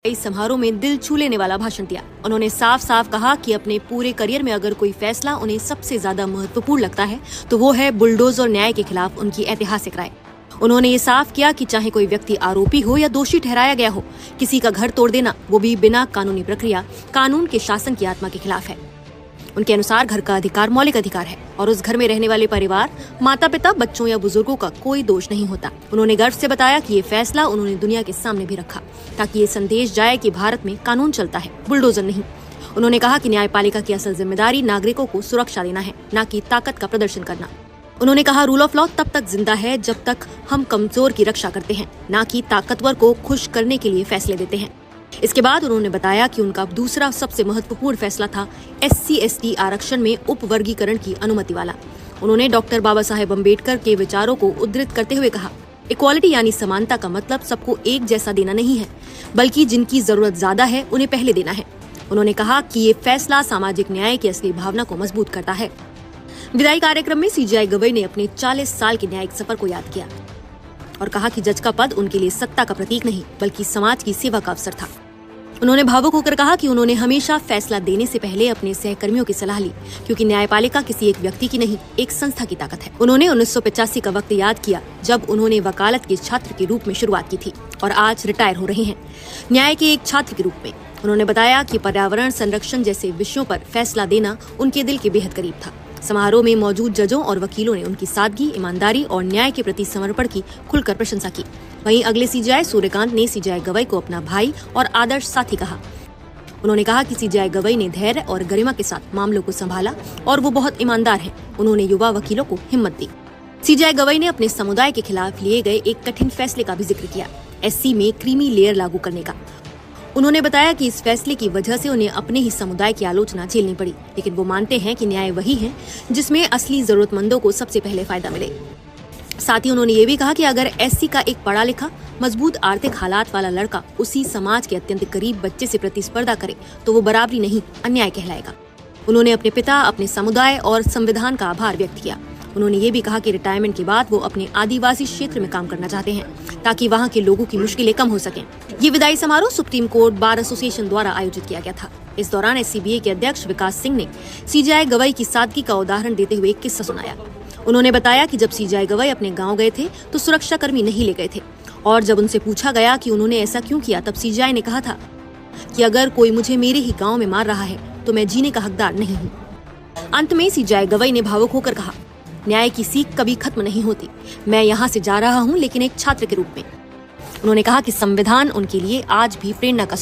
इस समारोह में दिल छू लेने वाला भाषण दिया। उन्होंने साफ साफ कहा कि अपने पूरे करियर में अगर कोई फैसला उन्हें सबसे ज्यादा महत्वपूर्ण लगता है तो वो है बुलडोजर न्याय के खिलाफ उनकी ऐतिहासिक राय। उन्होंने ये साफ किया कि चाहे कोई व्यक्ति आरोपी हो या दोषी ठहराया गया हो, किसी का घर तोड़ देना, वो भी बिना कानूनी प्रक्रिया, कानून के शासन की आत्मा के खिलाफ है। उनके अनुसार घर का अधिकार मौलिक अधिकार है और उस घर में रहने वाले परिवार, माता पिता, बच्चों या बुजुर्गों का कोई दोष नहीं होता। उन्होंने गर्व से बताया कि ये फैसला उन्होंने दुनिया के सामने भी रखा ताकि ये संदेश जाए कि भारत में कानून चलता है, बुलडोजर नहीं। उन्होंने कहा कि न्यायपालिका की असल जिम्मेदारी नागरिकों को सुरक्षा देना है, न कि ताकत का प्रदर्शन करना। उन्होंने कहा, रूल ऑफ लॉ तब तक जिंदा है जब तक हम कमजोर की रक्षा करते हैं, न कि ताकतवर को खुश करने के लिए फैसले देते हैं। इसके बाद उन्होंने बताया कि उनका दूसरा सबसे महत्वपूर्ण फैसला था SC/ST आरक्षण में उप वर्गीकरण की अनुमति वाला। उन्होंने डॉक्टर बाबा साहेब अम्बेडकर के विचारों को उद्धृत करते हुए कहा, इक्वालिटी यानी समानता का मतलब सबको एक जैसा देना नहीं है, बल्कि जिनकी जरूरत ज्यादा है उन्हें पहले देना है। उन्होंने कहा कि ये फैसला सामाजिक न्याय की असली भावना को मजबूत करता है। विदाई कार्यक्रम में CJI गवई ने अपने 40 साल के न्यायिक सफर को याद किया और कहा कि जज का पद उनके लिए सत्ता का प्रतीक नहीं बल्कि समाज की सेवा का अवसर था। उन्होंने भावुक होकर कहा कि उन्होंने हमेशा फैसला देने से पहले अपने सहकर्मियों की सलाह ली, क्योंकि न्यायपालिका किसी एक व्यक्ति की नहीं, एक संस्था की ताकत है। उन्होंने 1985 का वक्त याद किया जब उन्होंने वकालत के छात्र के रूप में शुरुआत की थी और आज रिटायर हो रहे हैं न्याय के एक छात्र के रूप में। उन्होंने बताया कि पर्यावरण संरक्षण जैसे विषयों पर फैसला देना उनके दिल के बेहद करीब था। समारोह में मौजूद जजों और वकीलों ने उनकी सादगी, ईमानदारी और न्याय के प्रति समर्पण की खुलकर प्रशंसा की। वहीं अगले CJI सूर्यकांत ने CJI गवई को अपना भाई और आदर्श साथी कहा। उन्होंने कहा कि CJI गवई ने धैर्य और गरिमा के साथ मामलों को संभाला और वो बहुत ईमानदार हैं। उन्होंने युवा वकीलों को हिम्मत दी। CJI गवई ने अपने समुदाय के खिलाफ लिए गए एक कठिन फैसले का भी जिक्र किया, SC में क्रीमी लेयर लागू करने का। उन्होंने बताया कि इस फैसले की वजह से उन्हें अपने ही समुदाय की आलोचना झेलनी पड़ी, लेकिन वो मानते हैं कि न्याय वही है जिसमें असली जरूरतमंदों को सबसे पहले फायदा मिले। साथ ही उन्होंने ये भी कहा कि अगर SC का एक पढ़ा लिखा, मजबूत आर्थिक हालात वाला लड़का उसी समाज के अत्यंत गरीब बच्चे से प्रतिस्पर्धा करे तो वो बराबरी नहीं, अन्याय कहलाएगा। उन्होंने अपने पिता, अपने समुदाय और संविधान का आभार व्यक्त किया। उन्होंने ये भी कहा कि रिटायरमेंट के बाद वो अपने आदिवासी क्षेत्र में काम करना चाहते हैं ताकि वहाँ के लोगों की मुश्किलें कम हो सकें। ये विदाई समारोह सुप्रीम कोर्ट बार एसोसिएशन द्वारा आयोजित किया गया था। इस दौरान SCBA के अध्यक्ष विकास सिंह ने CJI गवई की सादगी का उदाहरण देते हुए एक किस्सा सुनाया। उन्होंने बताया कि जब CJI गवई अपने गाँव गए थे तो सुरक्षा कर्मी नहीं ले गए थे और जब उनसे पूछा गया कि उन्होंने ऐसा क्यों किया, तब CJI ने कहा था कि अगर कोई मुझे मेरे ही गाँव में मार रहा है तो मैं जीने का हकदार नहीं हूँ। अंत में CJI गवई ने भावुक होकर कहा, न्याय की सीख कभी खत्म नहीं होती। मैं यहाँ से जा रहा हूँ लेकिन एक छात्र के रूप में। उन्होंने कहा कि संविधान उनके लिए आज भी प्रेरणा का